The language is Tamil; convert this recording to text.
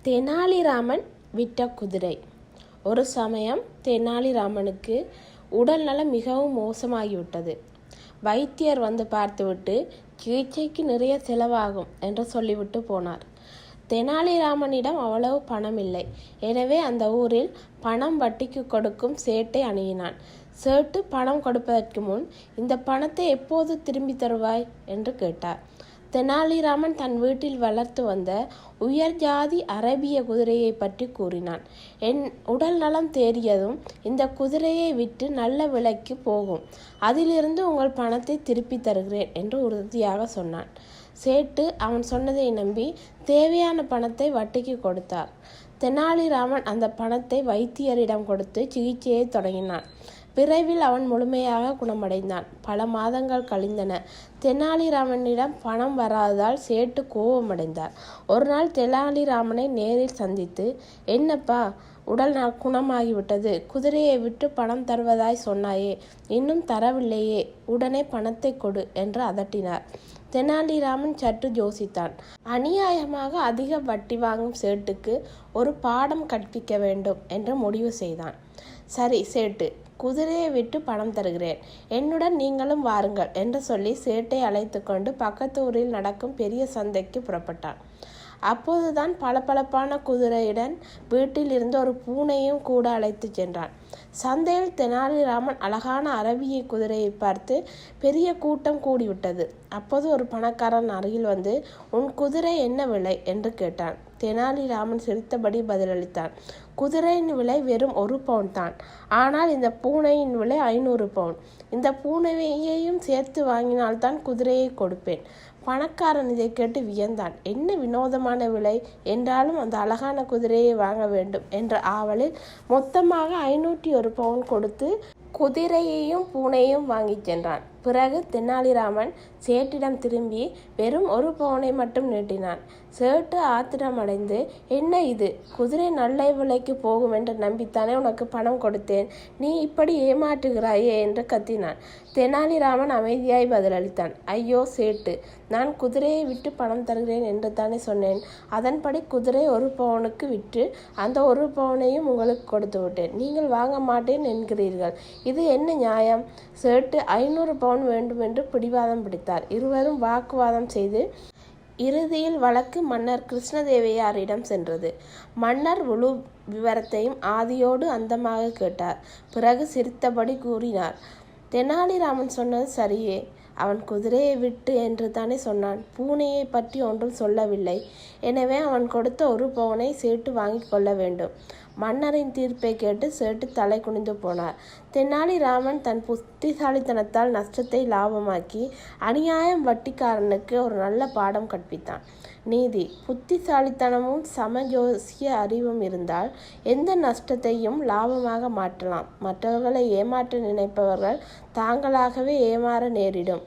தெனாலிராமன் விட்ட குதிரை. ஒரு சமயம் தெனாலிராமனுக்கு உடல் நலம் மிகவும் மோசமாகிவிட்டது. வைத்தியர் வந்து பார்த்துவிட்டு சிகிச்சைக்கு நிறைய செலவாகும் என்று சொல்லிவிட்டு போனார். தெனாலிராமனிடம் அவ்வளவு பணம் இல்லை. எனவே அந்த ஊரில் பணம் வட்டிக்கு கொடுக்கும் சேட்டை அணுகினான். சேட்டு பணம் கொடுப்பதற்கு முன், இந்த பணத்தை எப்போது திரும்பி தருவாய் என்று கேட்டார். தெனாலிராமன் தன் வீட்டில் வளர்த்து வந்த உயர் ஜாதி அரேபிய குதிரையை பற்றி கூறினான். என் உடல் நலம் தேறியதும் இந்த குதிரையை விற்று நல்ல விலைக்கு போகும். அதிலிருந்து உங்கள் பணத்தை திருப்பி தருகிறேன் என்று உறுதியாக சொன்னான். சேட்டு அவன் சொன்னதை நம்பி தேவையான பணத்தை வட்டிக்கு கொடுத்தார். தெனாலிராமன் அந்த பணத்தை வைத்தியரிடம் கொடுத்து சிகிச்சையை தொடங்கினான். விரைவில் அவன் முழுமையாக குணமடைந்தான். பல மாதங்கள் கழிந்தன. தெனாலிராமனிடம் பணம் வராததால் சேட்டு கோபமடைந்தார். ஒரு நாள் தெனாலிராமனை நேரில் சந்தித்து, என்னப்பா, உடல் குணமாகிவிட்டது, குதிரையை விட்டு பணம் தருவதாய் சொன்னாயே, இன்னும் தரவில்லையே, உடனே பணத்தை கொடு என்று அதட்டினார். தெனாலிராமன் சற்று யோசித்தான். அநியாயமாக அதிக வட்டி வாங்கும் சேட்டுக்கு ஒரு பாடம் கற்பிக்க வேண்டும் என்று முடிவு செய்தான். சரி சேட்டு, குதிரையை விட்டு பணம் தருகிறேன், என்னுடன் நீங்களும் வாருங்கள் என்று சொல்லி சேட்டை அழைத்து கொண்டு பக்கத்து ஊரில் நடக்கும் பெரிய சந்தைக்கு புறப்பட்டான். அப்போதுதான் பளபளப்பான குதிரையுடன் வீட்டில் இருந்து ஒரு பூனையும் கூட அழைத்து சென்றான். சந்தையில் தெனாலிராமன் அழகான அரபிய குதிரையை பார்த்து பெரிய கூட்டம் கூடிவிட்டது. அப்போது ஒரு பணக்காரன் அருகில் வந்து, உன் குதிரை என்ன விலை என்று கேட்டான். தெனாலிராமன் சிரித்தபடி பதிலளித்தான். குதிரையின் விலை வெறும் 1 பவுன் தான். ஆனால் இந்த பூனையின் விலை 500 பவுன். இந்த பூனையையும் சேர்த்து வாங்கினால்தான் குதிரையை கொடுப்பேன். பணக்காரன் இதை கேட்டு வியந்தான். என்ன வினோதமான விலை! என்றாலும் அந்த அழகான குதிரையை வாங்க வேண்டும் என்ற ஆவலில் மொத்தமாக 501 பவுன் கொடுத்து குதிரையையும் பூனையும் வாங்கி சென்றான். பிறகு தெனாலிராமன் சேட்டிடம் திரும்பி வெறும் 1 பவுனை மட்டும் நீட்டினான். சேட்டு ஆத்திரமடைந்து, என்ன இது, குதிரை நல்ல விலைக்கு போகும் என்று நம்பித்தானே உனக்கு பணம் கொடுத்தேன், நீ இப்படி ஏமாற்றுகிறாயே என்று கத்தினான். தெனாலிராமன் அமைதியாய் பதிலளித்தான். ஐயோ சேட்டு, நான் குதிரையை விட்டு பணம் தருகிறேன் என்று தானே சொன்னேன். அதன்படி குதிரை 1 பவுனுக்கு விற்று அந்த 1 பவுனையும் உங்களுக்கு கொடுத்து விட்டேன். நீங்கள் வாங்க மாட்டேன் என்கிறீர்கள். இது என்ன நியாயம்? சேட்டு 500 பவுன் வேண்டும் என்று பிடிவாதம் பிடித்தார். இருவரும் வாக்குவாதம் செய்து இறுதியில் வழக்கு மன்னர் கிருஷ்ணதேவராயரிடம் சென்றது. மன்னர் முழு விவரத்தையும் ஆதியோடு அந்தமாக கேட்டார். பிறகு சிரித்தபடி கூறினார், தெனாலிராமன் சொன்னது சரியே. அவன் குதிரையை விட்டு என்று தானே சொன்னான். பூனையை பற்றி ஒன்றும் சொல்லவில்லை. எனவே அவன் கொடுத்த 1 பவுனை சேட்டு வாங்கி கொள்ள வேண்டும். மன்னரின் தீர்ப்பை கேட்டு சேட்டு தலை குனிந்து போனார். தெனாலிராமன் தன் புத்திசாலித்தனத்தால் நஷ்டத்தை லாபமாக்கி அநியாயம் வட்டிக்காரனுக்கு ஒரு நல்ல பாடம் கற்பித்தான். நீதி, புத்திசாலித்தனமும் சமயோசிய அறிவும் இருந்தால் எந்த நஷ்டத்தையும் லாபமாக மாற்றலாம். மற்றவர்களை ஏமாற்ற நினைப்பவர்கள் தாங்களாகவே ஏமாற நேரிடும்.